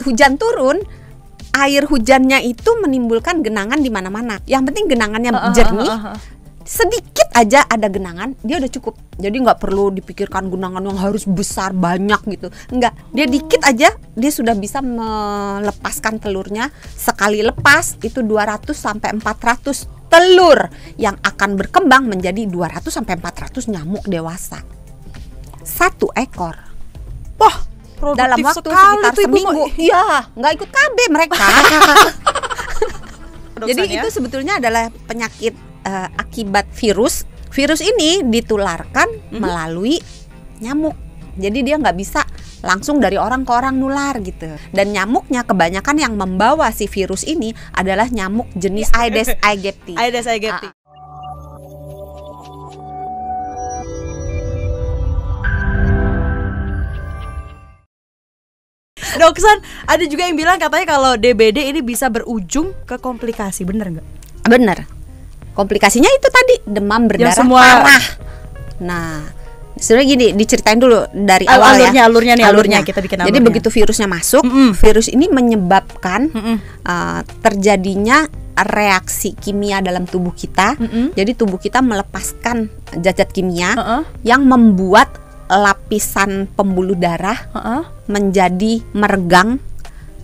hujan turun, air hujannya itu menimbulkan genangan di mana-mana. Yang penting genangannya jernih. Sedikit aja ada genangan, dia udah cukup. Jadi nggak perlu dipikirkan genangan yang harus besar banyak gitu. Enggak, dia dikit aja dia sudah bisa melepaskan telurnya. Sekali lepas itu 200 sampai 400 telur yang akan berkembang menjadi 200 sampai 400 nyamuk dewasa. 1 ekor. Wah, dalam waktu sekitar seminggu. Iya, nggak ikut KB mereka. Jadi itu sebetulnya adalah penyakit akibat virus. Virus ini ditularkan melalui nyamuk. Jadi dia nggak bisa langsung dari orang ke orang nular gitu. Dan nyamuknya kebanyakan yang membawa si virus ini adalah nyamuk jenis Aedes aegypti. Aedes aegypti. Doksan, ada juga yang bilang katanya kalau DBD ini bisa berujung ke komplikasi, bener nggak? Bener. Komplikasinya itu tadi demam berdarah parah. Nah, sebenarnya gini, diceritain dulu dari awal alurnya kita bikin alurnya. Jadi begitu virusnya masuk, virus ini menyebabkan terjadinya reaksi kimia dalam tubuh kita. Jadi tubuh kita melepaskan zat-zat kimia yang membuat lapisan pembuluh darah menjadi meregang,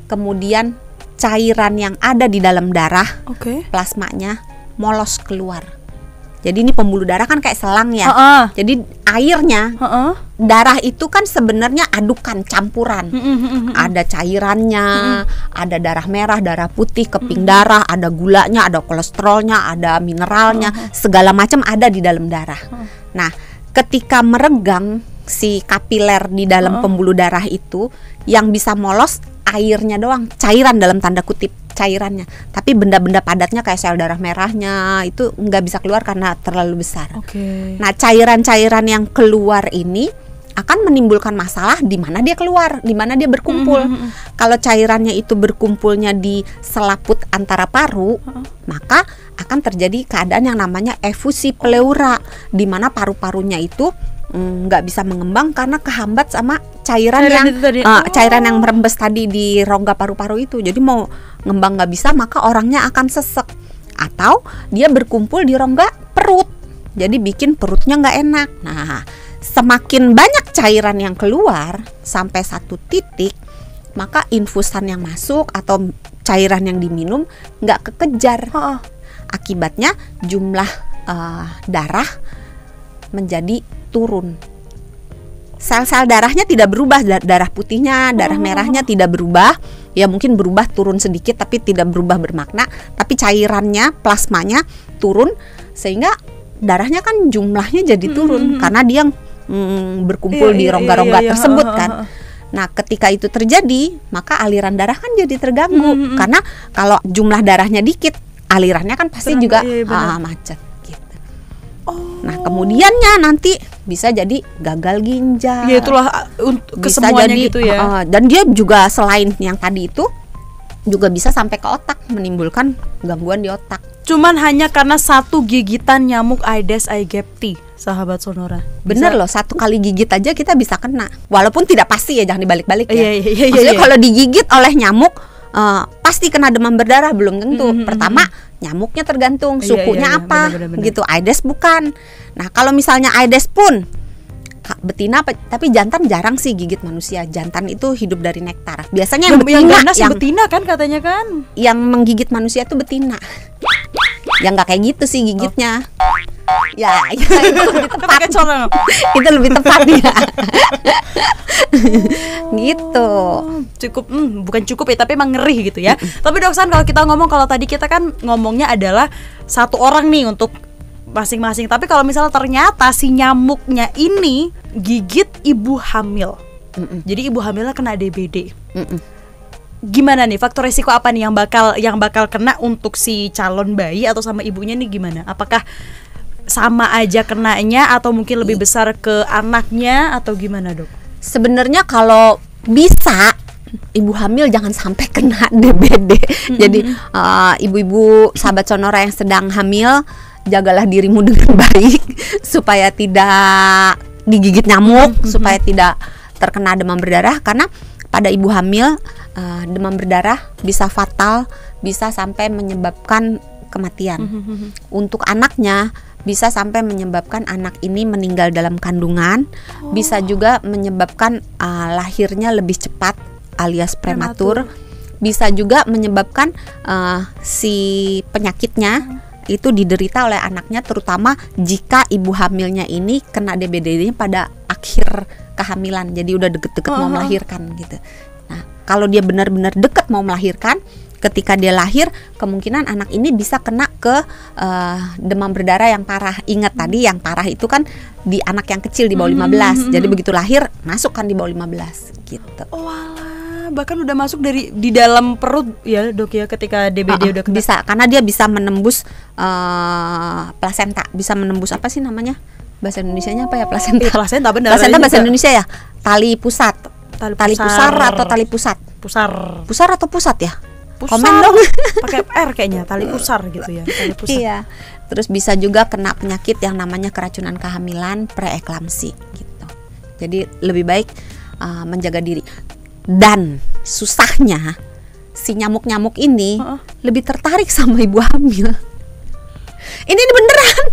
kemudian cairan yang ada di dalam darah, plasmanya molos keluar. Jadi ini pembuluh darah kan kayak selang ya. Jadi airnya, darah itu kan sebenarnya adukan, campuran. Ada cairannya, ada darah merah, darah putih, keping darah, ada gulanya, ada kolesterolnya, ada mineralnya, segala macam ada di dalam darah. Nah, ketika meregang si kapiler di dalam pembuluh darah itu, yang bisa molos airnya doang, cairan dalam tanda kutip cairannya, tapi benda-benda padatnya kayak sel darah merahnya itu nggak bisa keluar karena terlalu besar. Nah, cairan-cairan yang keluar ini akan menimbulkan masalah di mana dia keluar, di mana dia berkumpul. Kalau cairannya itu berkumpulnya di selaput antara paru, maka akan terjadi keadaan yang namanya efusi pleura, di mana paru-parunya itu nggak bisa mengembang karena kehambat sama cairan yang merembes tadi di rongga paru-paru itu. Jadi mau ngembang nggak bisa, maka orangnya akan sesek, atau dia berkumpul di rongga perut, jadi bikin perutnya nggak enak. Nah, semakin banyak cairan yang keluar sampai satu titik, maka infusan yang masuk atau cairan yang diminum nggak kekejar. Akibatnya jumlah darah menjadi turun. Sel-sel darahnya tidak berubah, darah putihnya, darah merahnya tidak berubah. Ya mungkin berubah turun sedikit tapi tidak berubah bermakna. Tapi cairannya, plasmanya turun, sehingga darahnya kan jumlahnya jadi turun karena dia berkumpul di rongga-rongga tersebut kan. Nah, ketika itu terjadi, maka aliran darah kan jadi terganggu. Karena kalau jumlah darahnya dikit, alirannya kan pasti juga macet. Nah, kemudiannya nanti bisa jadi gagal ginjal. Ya itulah kesemuanya jadi, gitu ya. Dan dia juga selain yang tadi itu juga bisa sampai ke otak, menimbulkan gangguan di otak. Cuman hanya karena satu gigitan nyamuk Aedes aegypti, sahabat Sonora. Bener loh, satu kali gigit aja kita bisa kena. Walaupun tidak pasti ya, jangan dibalik-balik ya. Maksudnya kalau digigit oleh nyamuk pasti kena demam berdarah, belum tentu. Pertama, nyamuknya tergantung sukunya apa, bener. Gitu. Aedes bukan. Nah, kalau misalnya Aedes pun betina, tapi jantan jarang sih gigit manusia. Jantan itu hidup dari nektar. Biasanya yang betina, yang betina kan katanya kan. Yang menggigit manusia itu betina. Yang nggak kayak gitu sih gigitnya. Ya, itu lebih tepat. Itu lebih tepat ya. Gitu. Bukan cukup ya, tapi emang ngeri gitu ya. Tapi Doksan, kalau kita ngomong, kalau tadi kita kan ngomongnya adalah satu orang nih untuk masing-masing. Tapi kalau misalnya ternyata si nyamuknya ini gigit ibu hamil, jadi ibu hamilnya kena DBD, gimana nih faktor resiko apa nih yang bakal kena untuk si calon bayi atau sama ibunya nih gimana? Apakah sama aja kenanya atau mungkin lebih besar ke anaknya atau gimana, Dok? Sebenarnya kalau bisa ibu hamil jangan sampai kena DBD. Jadi ibu-ibu sahabat Sonora yang sedang hamil, jagalah dirimu dengan baik supaya tidak digigit nyamuk, supaya tidak terkena demam berdarah. Karena pada ibu hamil demam berdarah, bisa fatal, bisa sampai menyebabkan kematian. Untuk anaknya bisa sampai menyebabkan anak ini meninggal dalam kandungan, bisa juga menyebabkan lahirnya lebih cepat alias prematur. Bisa juga menyebabkan si penyakitnya itu diderita oleh anaknya, terutama jika ibu hamilnya ini kena DBD-nya pada akhir kehamilan, jadi udah deket-deket mau melahirkan gitu. Nah, kalau dia benar-benar deket mau melahirkan, ketika dia lahir, kemungkinan anak ini bisa kena ke demam berdarah yang parah. Ingat tadi yang parah itu kan di anak yang kecil di bawah 15. Jadi begitu lahir masuk kan di bawah 15 gitu. Walah, bahkan udah masuk dari di dalam perut ya, Dok ya, ketika DBD udah kena. Bisa, karena dia bisa menembus plasenta, bisa menembus apa sih namanya? Bahasa Indonesianya apa ya plasenta? Plasenta bener. Plasenta bahasa Indonesia ya? Tali pusat. Tali pusar atau tali pusat? Pusar atau pusat ya? Pusar. Komen dong. Pakai R kayaknya, tali pusar gitu ya. Tali pusar. Iya. Terus bisa juga kena penyakit yang namanya keracunan kehamilan, preeklamsi gitu. Jadi lebih baik menjaga diri. Dan susahnya si nyamuk-nyamuk ini lebih tertarik sama ibu hamil. Ini beneran.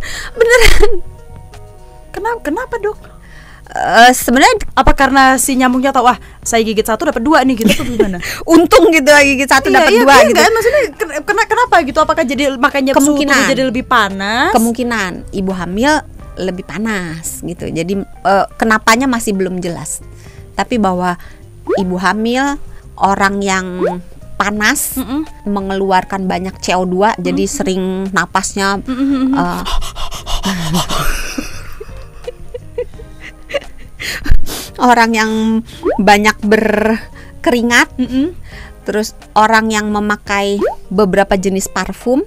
Kenapa, Dok? Sebenarnya apa karena si nyamuknya tahu, wah saya gigit 1 dapat 2 nih gitu, atau gimana? Untung gitu, gigit 1 dapat 2 gitu. Enggak, maksudnya kenapa gitu? Apakah jadi makanya suhu tubuh jadi lebih panas? Kemungkinan ibu hamil lebih panas gitu. Jadi kenapanya masih belum jelas. Tapi bahwa ibu hamil, orang yang panas, mengeluarkan banyak CO2, jadi sering napasnya orang yang banyak berkeringat, terus orang yang memakai beberapa jenis parfum,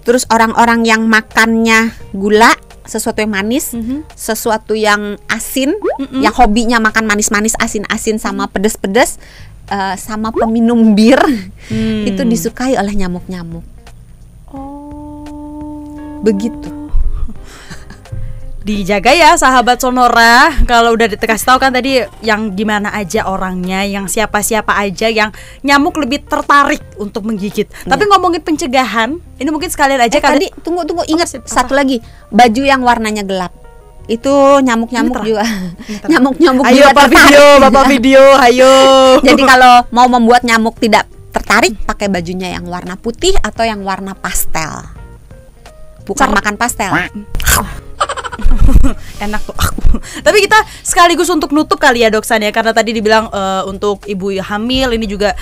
terus orang-orang yang makannya gula, sesuatu yang manis, sesuatu yang asin, yang hobinya makan manis-manis, asin-asin sama pedes-pedes, sama peminum bir, itu disukai oleh nyamuk-nyamuk. Begitu. Dijaga ya sahabat Sonora. Kalau udah dikasih tahu kan tadi yang gimana aja orangnya, yang siapa-siapa aja yang nyamuk lebih tertarik untuk menggigit. Tapi ngomongin pencegahan, ini mungkin sekalian aja tadi tunggu ingat satu lagi, baju yang warnanya gelap. Itu nyamuk-nyamuk juga. Nyamuk-nyamuk ayo juga Bapak video, ayo. Jadi kalau mau membuat nyamuk tidak tertarik, pakai bajunya yang warna putih atau yang warna pastel. Bukan makan pastel. Enak tuh. Tapi kita sekaligus untuk nutup kali ya, Doksan ya, karena tadi dibilang untuk ibu hamil ini juga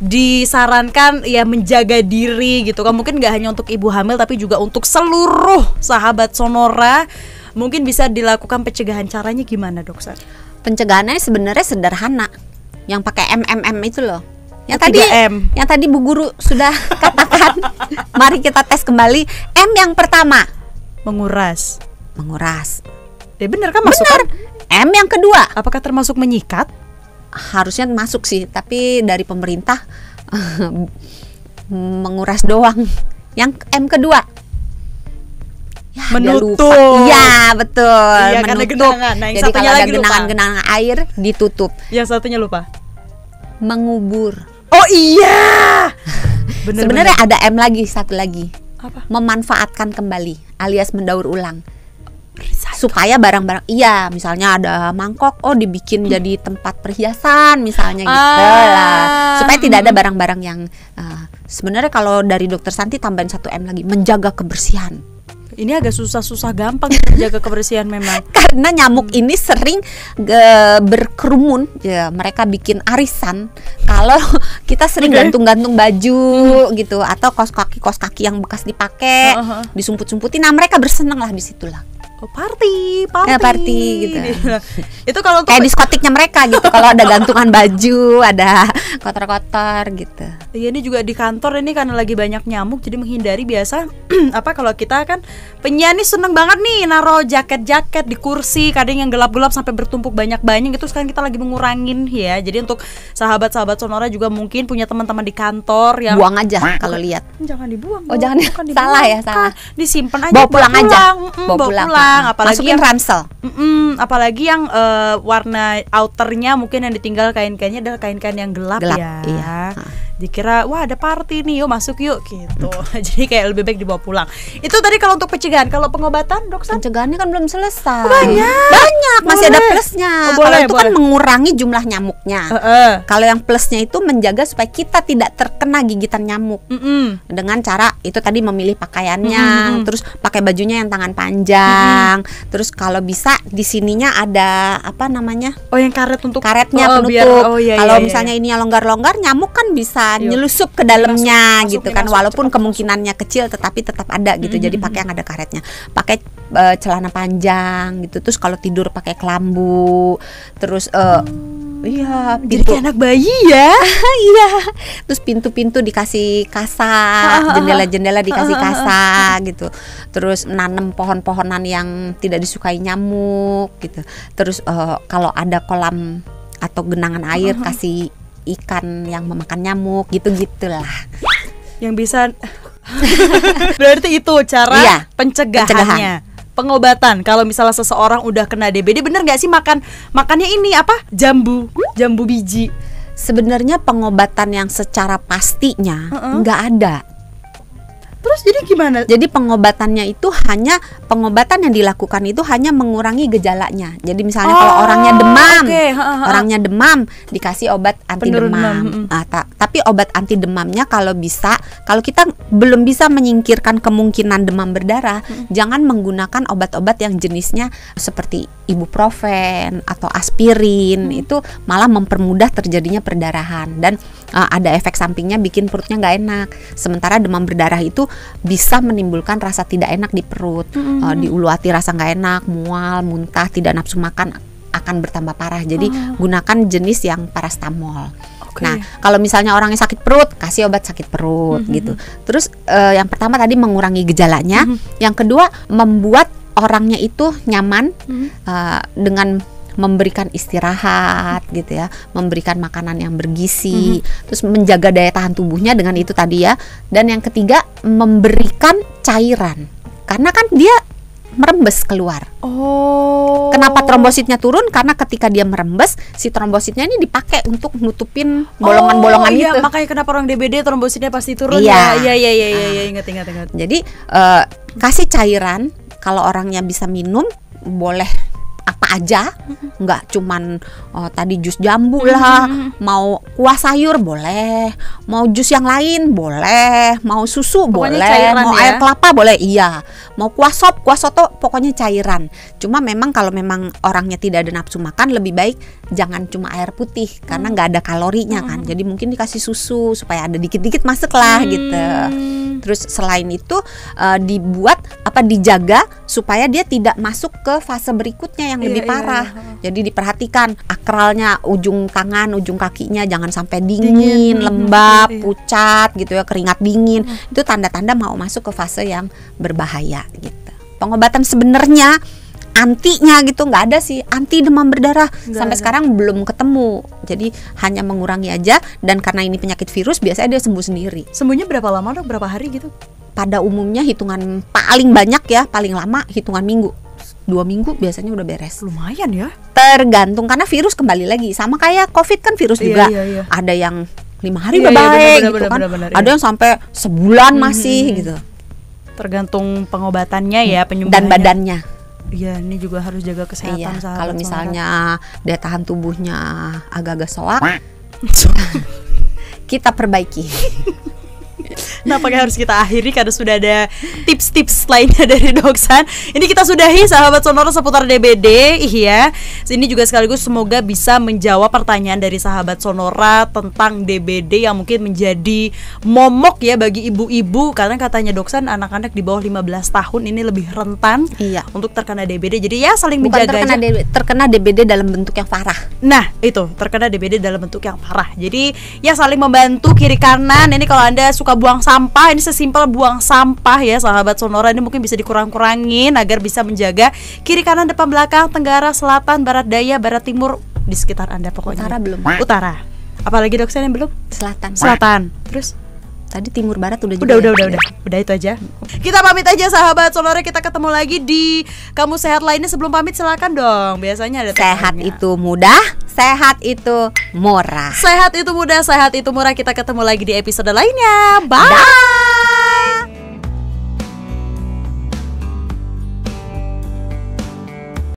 disarankan ya menjaga diri gitu kan. Mungkin gak hanya untuk ibu hamil tapi juga untuk seluruh sahabat Sonora. Mungkin bisa dilakukan pencegahan. Caranya gimana, Doksan? Pencegahannya sebenarnya sederhana. Yang pakai MM itu loh. Yang tadi Bu Guru sudah katakan. Mari kita tes kembali. M yang pertama, menguras. Ya bener kan, masuk kan? M yang kedua, apakah termasuk menyikat? Harusnya masuk sih, tapi dari pemerintah menguras doang. Yang M kedua, ya, menutup. Iya betul, iya, menutup. Nah, jadi kalau ada genangan-genangan air ditutup. Yang satunya lupa. Mengubur. Oh iya. Sebenarnya ada M lagi, satu lagi. Apa? Memanfaatkan kembali alias mendaur ulang. Supaya barang-barang, iya, misalnya ada mangkok, dibikin jadi tempat perhiasan misalnya gitu lah. Supaya tidak ada barang-barang yang sebenarnya kalau dari Dokter Santi tambahin 1M lagi, menjaga kebersihan. Ini agak susah gampang menjaga kebersihan memang. Karena nyamuk ini sering berkerumun, ya mereka bikin arisan. Kalau kita sering gantung-gantung baju gitu, atau kaos kaki yang bekas dipakai, disumput-sumputin, nah mereka bersenang lah di situlah. Party gitu. Itu kalau kayak diskotiknya mereka gitu. Kalau ada gantungan baju, ada kotor-kotor gitu. Iya, ini juga di kantor ini karena lagi banyak nyamuk, jadi menghindari biasa. Kalau kita kan penyiar nih seneng banget nih naro jaket-jaket di kursi, kadang yang gelap-gelap sampai bertumpuk banyak-banyak gitu. Sekarang kita lagi mengurangin ya. Jadi untuk sahabat-sahabat Sonora juga mungkin punya teman-teman di kantor yang buang aja kalau lihat. Jangan dibuang. Jangan dibuang. Salah ya, salah. Disimpan aja. Bawa pulang aja. Bawa pulang. pulang, apalagi masukin ransel. Apalagi yang warna outernya mungkin yang ditinggal kain-kainnya adalah kain-kain yang gelap ya. Iya. Dikira wah ada party nih, yuk masuk yuk gitu. Jadi kayak lebih baik dibawa pulang. Itu tadi kalau untuk pencegahan. Kalau pengobatan, Doksan? Pencegahannya kan belum selesai. Banyak, masih ada plusnya. Kalau itu kan mengurangi jumlah nyamuknya. Kalau yang plusnya itu menjaga supaya kita tidak terkena gigitan nyamuk. Dengan cara itu tadi memilih pakaiannya, terus pakai bajunya yang tangan panjang. Terus kalau bisa di sininya ada apa namanya? Oh, yang karet untuk karetnya penutup. Kalau misalnya ini longgar-longgar, nyamuk kan bisa nyelusup ke dalamnya gitu kan, walaupun kemungkinannya kecil tetapi tetap ada gitu. Jadi pakai yang ada karetnya, pakai celana panjang gitu. Terus kalau tidur pakai kelambu. Terus iya, jadi kayak anak bayi ya. Iya. Terus pintu-pintu dikasih kasa, jendela-jendela dikasih kasa gitu. Terus nanam pohon-pohonan yang tidak disukai nyamuk gitu. Terus kalau ada kolam atau genangan air kasih ikan yang memakan nyamuk gitu-gitulah. Yang bisa berarti itu cara pencegahannya. Pengobatan kalau misalnya seseorang udah kena DBD, bener nggak sih makannya ini apa? Jambu biji. Sebenarnya pengobatan yang secara pastinya nggak ada. Terus jadi gimana? Jadi pengobatannya itu pengobatan yang dilakukan itu hanya mengurangi gejalanya. Jadi misalnya kalau orangnya demam, orangnya demam dikasih obat anti demam. Tapi obat anti demamnya kalau kita belum bisa menyingkirkan kemungkinan demam berdarah, jangan menggunakan obat-obat yang jenisnya seperti ibuprofen atau aspirin. Itu malah mempermudah terjadinya perdarahan dan ada efek sampingnya, bikin perutnya nggak enak. Sementara demam berdarah itu bisa menimbulkan rasa tidak enak di perut, di ulu hati rasa nggak enak, mual, muntah, tidak nafsu makan akan bertambah parah. Jadi gunakan jenis yang paracetamol. Nah, kalau misalnya orangnya sakit perut, kasih obat sakit perut gitu. Terus yang pertama tadi mengurangi gejalanya, yang kedua membuat orangnya itu nyaman dengan memberikan istirahat gitu ya, memberikan makanan yang bergizi, terus menjaga daya tahan tubuhnya dengan itu tadi ya. Dan yang ketiga memberikan cairan, karena kan dia merembes keluar. Kenapa trombositnya turun? Karena ketika dia merembes, si trombositnya ini dipakai untuk nutupin bolongan-bolongan itu. Makanya kenapa orang DBD trombositnya pasti turun. Iya, ingat. Jadi kasih cairan. Kalau orangnya bisa minum, boleh apa aja, nggak cuman tadi jus jambu lah, mau kuah sayur boleh, mau jus yang lain boleh, mau susu boleh, mau air kelapa boleh, mau kuah sop, kuah soto, pokoknya cairan. Cuma memang kalau memang orangnya tidak ada nafsu makan, lebih baik jangan cuma air putih karena nggak ada kalorinya kan. Jadi mungkin dikasih susu supaya ada dikit-dikit masuk lah gitu. Terus selain itu dijaga supaya dia tidak masuk ke fase berikutnya yang lebih parah. Jadi diperhatikan akralnya, ujung tangan, ujung kakinya jangan sampai dingin, lembab, pucat gitu ya, keringat dingin. Itu tanda-tanda mau masuk ke fase yang berbahaya gitu. Pengobatan sebenarnya antinya gitu nggak ada sih, anti demam berdarah sampai sekarang belum ketemu. Jadi hanya mengurangi aja, dan karena ini penyakit virus biasanya dia sembuh sendiri. Sembuhnya berapa lama dok? Berapa hari gitu? Pada umumnya hitungan paling banyak ya, paling lama hitungan minggu. 2 minggu biasanya udah beres. Lumayan ya. Tergantung, karena virus kembali lagi sama kayak COVID kan, virus juga. Ada yang 5 hari udah baik gitu kan. Ada yang sampai sebulan masih gitu. Tergantung pengobatannya ya, penyembuhannya dan badannya. Iya, ini juga harus jaga kesehatan. Kalau misalnya daya tahan tubuhnya agak-agak soak, kita perbaiki. Nampaknya harus kita akhiri karena sudah ada tips-tips lainnya dari Doksan. Ini kita sudahi sahabat Sonora seputar DBD. Iya, ini juga sekaligus semoga bisa menjawab pertanyaan dari sahabat Sonora tentang DBD yang mungkin menjadi momok ya bagi ibu-ibu, karena katanya Doksan anak-anak di bawah 15 tahun ini lebih rentan untuk terkena DBD. Jadi ya saling menjaga aja. Terkena DBD dalam bentuk yang parah. Nah, itu terkena DBD dalam bentuk yang parah. Jadi ya saling membantu kiri kanan. Ini kalau Anda suka buang sampah, ini sesimpel buang sampah ya sahabat Sonora, ini mungkin bisa dikurang-kurangin agar bisa menjaga kiri kanan depan belakang, tenggara, selatan, barat daya, barat timur di sekitar Anda pokoknya. Utara belum. Utara. Apalagi Doksen yang belum? Selatan. Selatan. Terus Tadi timur barat udah juga. Udah itu aja. Kita pamit aja sahabat Sonora, kita ketemu lagi di Kamu Sehat lainnya. Sebelum pamit silakan dong. Biasanya ada sehat itu mudah, sehat itu murah. Sehat itu mudah, sehat itu murah. Kita ketemu lagi di episode lainnya. Bye.